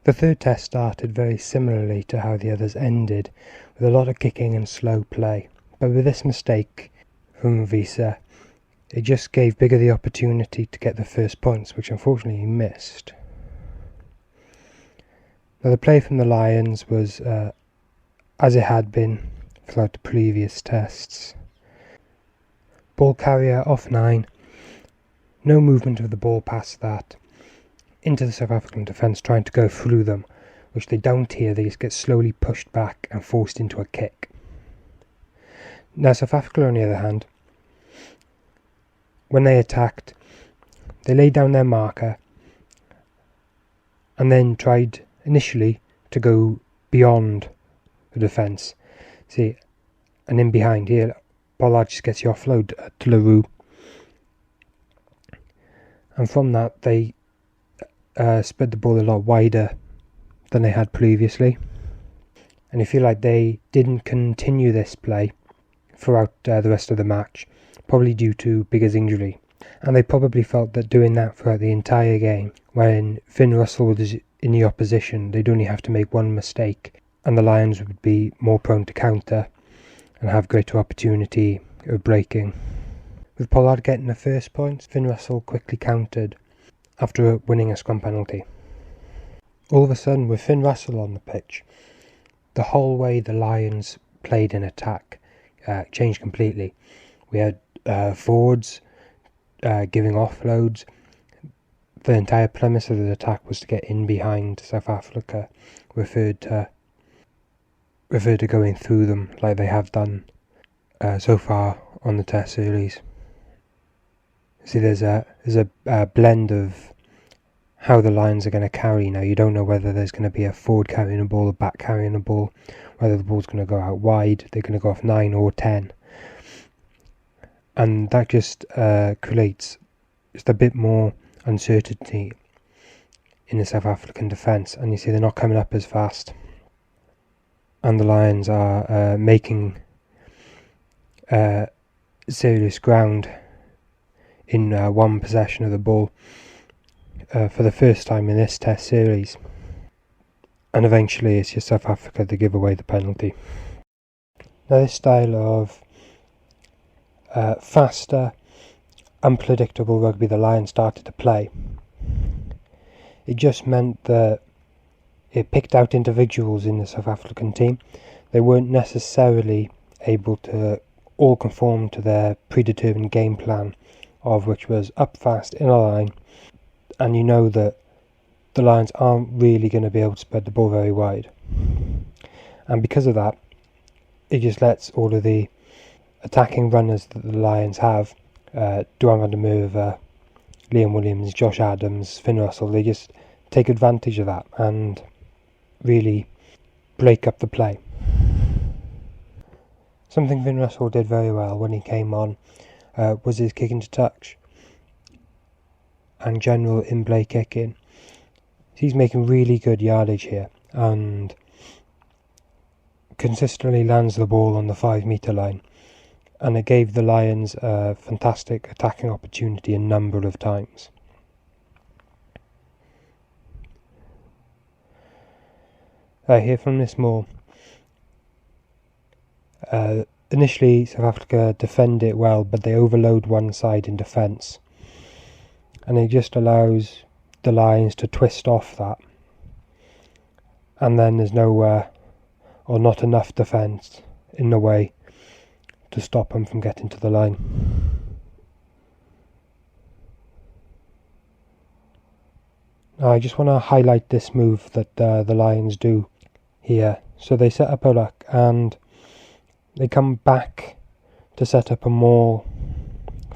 The third test started very similarly to how the others ended, with a lot of kicking and slow play, but with this mistake from Visa, it just gave Biggar the opportunity to get the first points, which unfortunately he missed. Now the play from the Lions was as it had been throughout the previous tests. Ball carrier off 9, no movement of the ball past that, into the South African defence trying to go through them, which they don't hear, they just get slowly pushed back and forced into a kick. Now South Africa, on the other hand, when they attacked, they laid down their marker and then tried initially to go beyond the defence. See, and in behind here, Pollard just gets the offload to LaRue, and from that they spread the ball a lot wider than they had previously, and you feel like they didn't continue this play throughout the rest of the match, probably due to Biggar's injury, and they probably felt that doing that throughout the entire game, when Finn Russell was in the opposition, they'd only have to make one mistake and the Lions would be more prone to counter and have greater opportunity of breaking. With Pollard getting the first point, Finn Russell quickly countered after winning a scrum penalty. All of a sudden, with Finn Russell on the pitch, the whole way the Lions played in attack changed completely. We had forwards giving offloads. The entire premise of the attack was to get in behind South Africa, referred to going through them like they have done so far on the Test series. See, there's a blend of how the Lions are going to carry now. You don't know whether there's going to be a forward carrying a ball, a back carrying a ball, whether the ball's going to go out wide, they're going to go off 9 or 10. And that just creates just a bit more uncertainty in the South African defence. And you see they're not coming up as fast. And the Lions are making serious ground in one possession of the ball for the first time in this Test series, and eventually it's just South Africa to give away the penalty. Now this style of faster, unpredictable rugby the Lions started to play, it just meant that it picked out individuals in the South African team. They weren't necessarily able to all conform to their predetermined game plan, of which was up fast in a line, and you know that the Lions aren't really going to be able to spread the ball very wide, and because of that it just lets all of the attacking runners that the Lions have, Duhan van der Merwe, Liam Williams, Josh Adams, Finn Russell, they just take advantage of that and really break up the play. Something Finn Russell did very well when he came on was his kicking to touch and general in-play kicking. He's making really good yardage here and consistently lands the ball on the 5 metre line, and it gave the Lions a fantastic attacking opportunity a number of times. Here from this more. Initially South Africa defend it well, but they overload one side in defence, and it just allows the Lions to twist off that, and then there's nowhere or not enough defence in the way to stop them from getting to the line. Now I just want to highlight this move that the Lions do here. So they set up a ruck and they come back to set up a maul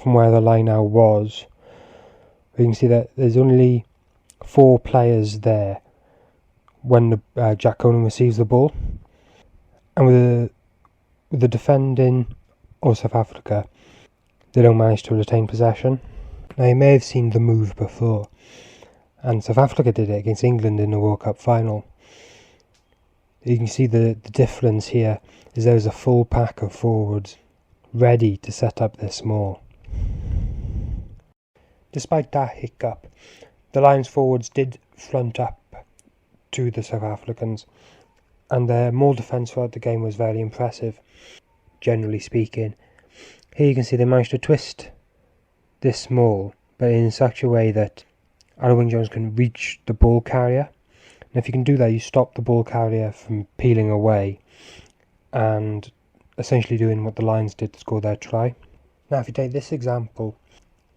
from where the line out was. You can see that there's only 4 players there when Jack Conan receives the ball, and with the defending of South Africa, they don't manage to retain possession. Now you may have seen the move before, and South Africa did it against England in the World Cup final. You can see the difference here is there's a full pack of forwards ready to set up this maul. Despite that hiccup, the Lions forwards did front up to the South Africans, and their maul defence throughout the game was very impressive, generally speaking. Here you can see they managed to twist this maul, but in such a way that Alun Wyn Jones can reach the ball carrier. And if you can do that, you stop the ball carrier from peeling away and essentially doing what the Lions did to score their try. Now if you take this example,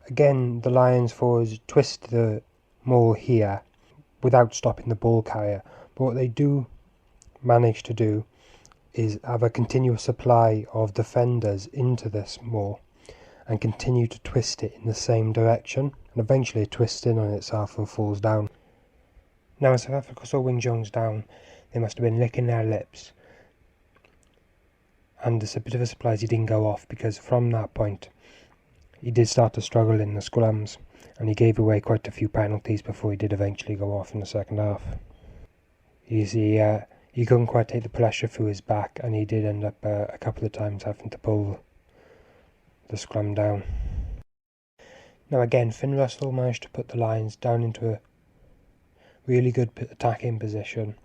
again the Lions forwards twist the maul here without stopping the ball carrier, but what they do manage to do is have a continuous supply of defenders into this maul and continue to twist it in the same direction, and eventually it twists in on itself and falls down. Now when South Africa saw Wyn Jones down, they must have been licking their lips, and it's a bit of a surprise he didn't go off, because from that point he did start to struggle in the scrums, and he gave away quite a few penalties before he did eventually go off in the second half. You see, he couldn't quite take the pressure through his back, and he did end up a couple of times having to pull the scrum down. Now again, Finn Russell managed to put the Lions down into a really good attacking position,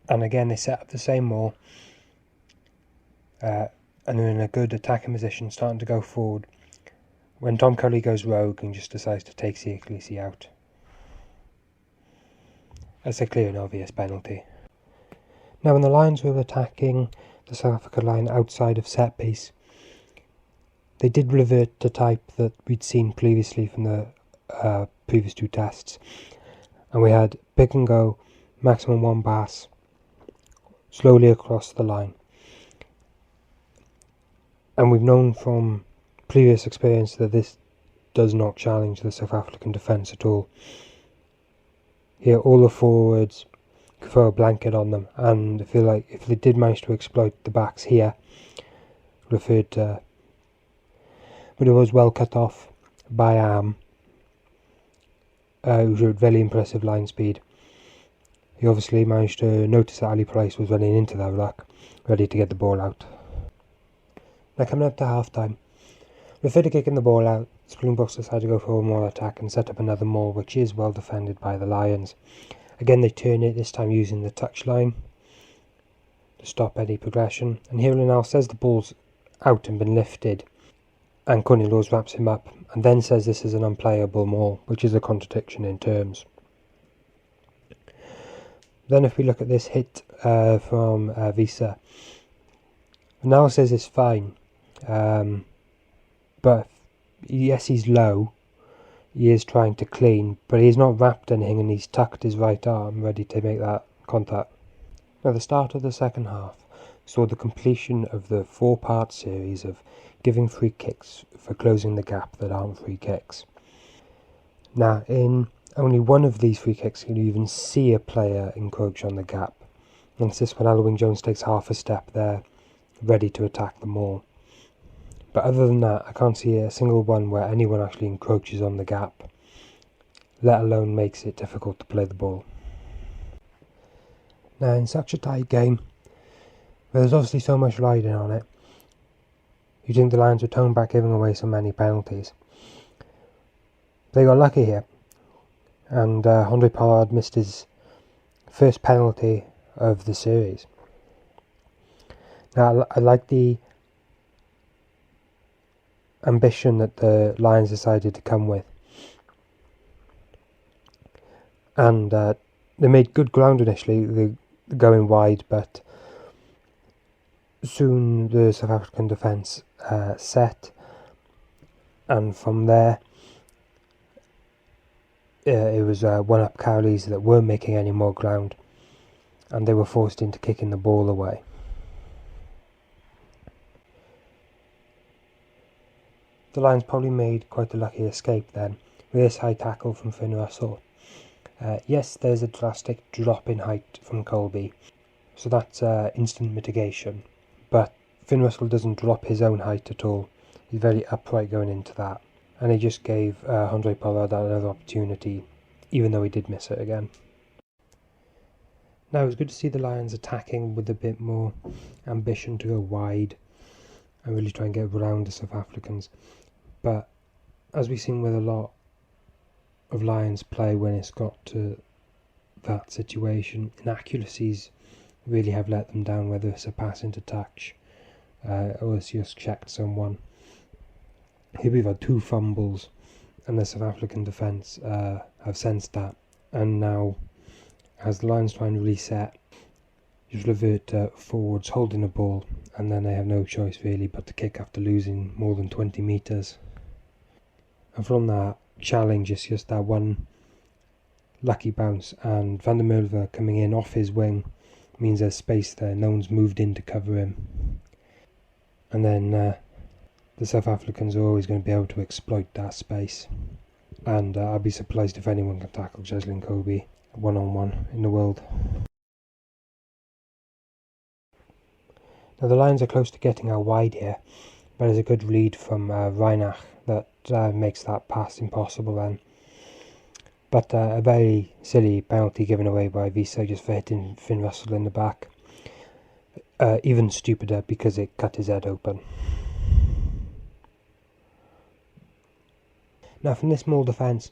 and again they set up the same maul, and they're in a good attacking position, starting to go forward, when Tom Curley goes rogue and just decides to take Siya Kolisi out. That's a clear and obvious penalty. Now when the Lions were attacking the South Africa line outside of set piece, they did revert to type that we'd seen previously from the previous two tests, and we had pick and go, maximum one pass, slowly across the line. And we've known from previous experience that this does not challenge the South African defence at all. Here all the forwards throw a blanket on them, and I feel like if they did manage to exploit the backs here, referred to, but it was well cut off by who showed very impressive line speed. He obviously managed to notice that Ali Price was running into their ruck, ready to get the ball out. Now coming up to half time, with Fiddy kicking the ball out, Springboks decide to go for a more attack and set up another maul, which is well defended by the Lions. Again they turn it, this time using the touchline to stop any progression, and here Linnell says the ball's out and been lifted, and Courtney Laws wraps him up and then says this is an unplayable maul, which is a contradiction in terms. Then if we look at this hit from Visa, Linnell says it's fine, but yes, he's low, he is trying to clean, but he's not wrapped anything and he's tucked his right arm ready to make that contact. Now the start of the second half saw the completion of the 4-part series of giving free kicks for closing the gap that aren't free kicks. Now in only one of these free kicks can you even see a player encroach on the gap, and it's this when Alun Wyn Jones takes half a step there, ready to attack the maul. But other than that, I can't see a single one where anyone actually encroaches on the gap, let alone makes it difficult to play the ball. Now in such a tight game, where there's obviously so much riding on it, you'd think the Lions would tone back giving away so many penalties. They got lucky here, and Andre Pollard missed his first penalty of the series. Now I like the ambition that the Lions decided to come with, and they made good ground initially, they going wide, but soon the South African defence set, and from there it was one-up Cowleys that weren't making any more ground, and they were forced into kicking the ball away. The Lions probably made quite a lucky escape then, with this high tackle from Finn Russell. Yes, there's a drastic drop in height from Colby, so that's instant mitigation, but Finn Russell doesn't drop his own height at all. He's very upright going into that, and he just gave Andre Pollard another opportunity, even though he did miss it again. Now it was good to see the Lions attacking with a bit more ambition to go wide and really try and get around the South Africans. But as we've seen with a lot of Lions play when it's got to that situation. Inaccuracies really have let them down, whether it's a pass into touch or it's just checked someone. Here we've had 2 fumbles, and the South African defence have sensed that, and now as the Lions try and reset, just revert forwards holding the ball, and then they have no choice really but to kick after losing more than 20 metres. And from that challenge, it's just that one lucky bounce, and Van der Merwe coming in off his wing means there's space there, no one's moved in to cover him. And then the South Africans are always going to be able to exploit that space. And I'll be surprised if anyone can tackle Jeslyn Kobe one-on-one in the world. Now the Lions are close to getting out wide here, but there's a good read from Reinach that makes that pass impossible then. But a very silly penalty given away by Visa just for hitting Finn Russell in the back. Even stupider because it cut his head open. Now from this small defence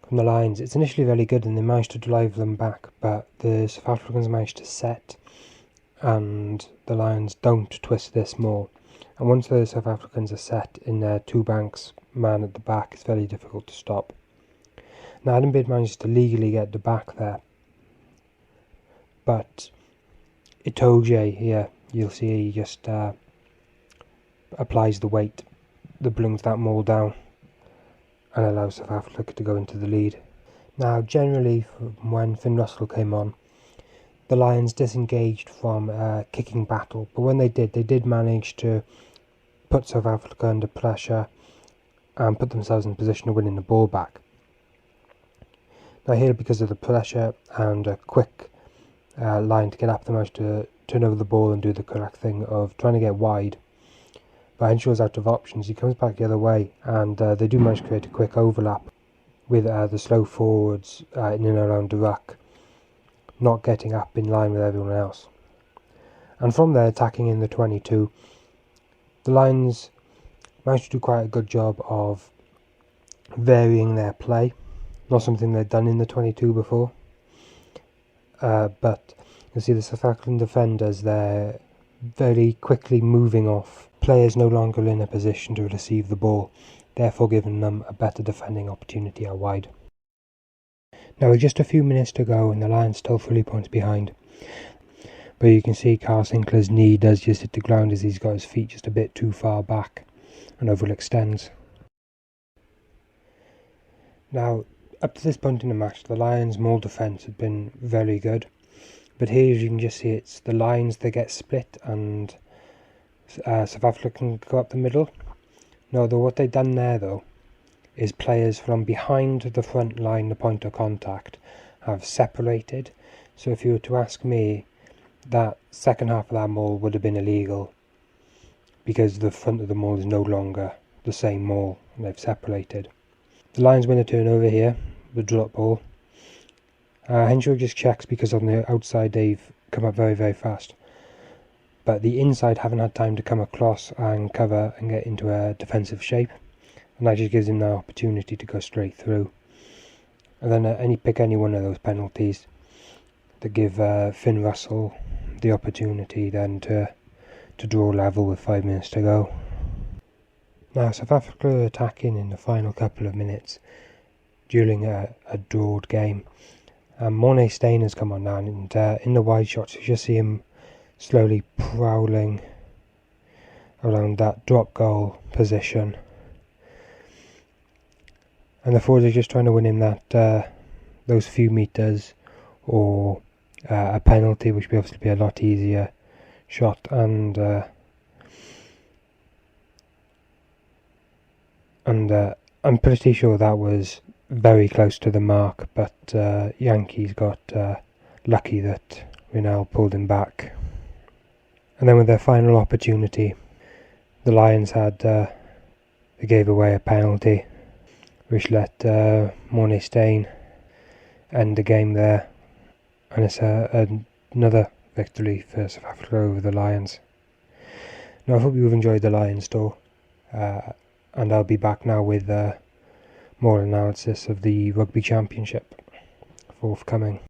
from the Lions, it's initially very good and they managed to drive them back, but the South Africans managed to set and the Lions don't twist this more. And once the South Africans are set in their 2 banks man at the back, it's very difficult to stop. Now Adembid managed to legally get the back there, but Itoje here, you'll see he just applies the weight that brings that maul down and allows South Africa to go into the lead. Now generally from when Finn Russell came on, the Lions disengaged from a kicking battle, but when they did manage to put South Africa under pressure and put themselves in position of winning the ball back. Now here, because of the pressure and a quick line to get up, they managed to turn over the ball and do the correct thing of trying to get wide. But Henshaw's out of options, he comes back the other way, and they do manage to create a quick overlap with the slow forwards in and around the ruck, not getting up in line with everyone else. And from there, attacking in the 22, the Lions managed to do quite a good job of varying their play. Not something they'd done in the 22 before. But you'll see the South African defenders, they're very quickly moving off. Players no longer in a position to receive the ball, therefore giving them a better defending opportunity out wide. Now with just a few minutes to go and the Lions still 3 points behind. But you can see Carl Sinclair's knee does just hit the ground as he's got his feet just a bit too far back and overextends. Now, up to this point in the match, the Lions' maul defence had been very good. But here you can just see it's the Lions that get split and South Africa can go up the middle. No, what they've done there though is players from behind the front line, the point of contact, have separated. So if you were to ask me, that second half of that maul would have been illegal because the front of the maul is no longer the same maul and they've separated. The Lions win a turnover here, the drop ball. Henshaw just checks because on the outside they've come up very, very fast. But the inside haven't had time to come across and cover and get into a defensive shape. And that just gives him the opportunity to go straight through. And then pick any one of those penalties to give Finn Russell the opportunity then to draw level with 5 minutes to go. Now South Africa are attacking in the final couple of minutes during a drawed game. Morné Steyn has come on now, and in the wide shots you just see him slowly prowling around that drop goal position. And the forwards are just trying to win him that those few metres or a penalty, which would obviously be a lot easier shot. And I'm pretty sure that was very close to the mark, but Yankees got lucky that Rinal pulled him back. And then with their final opportunity, the Lions they gave away a penalty, which let Morné Steyn end the game there. And it's another victory for South Africa over the Lions. Now I hope you've enjoyed the Lions tour, and I'll be back now with more analysis of the Rugby Championship forthcoming.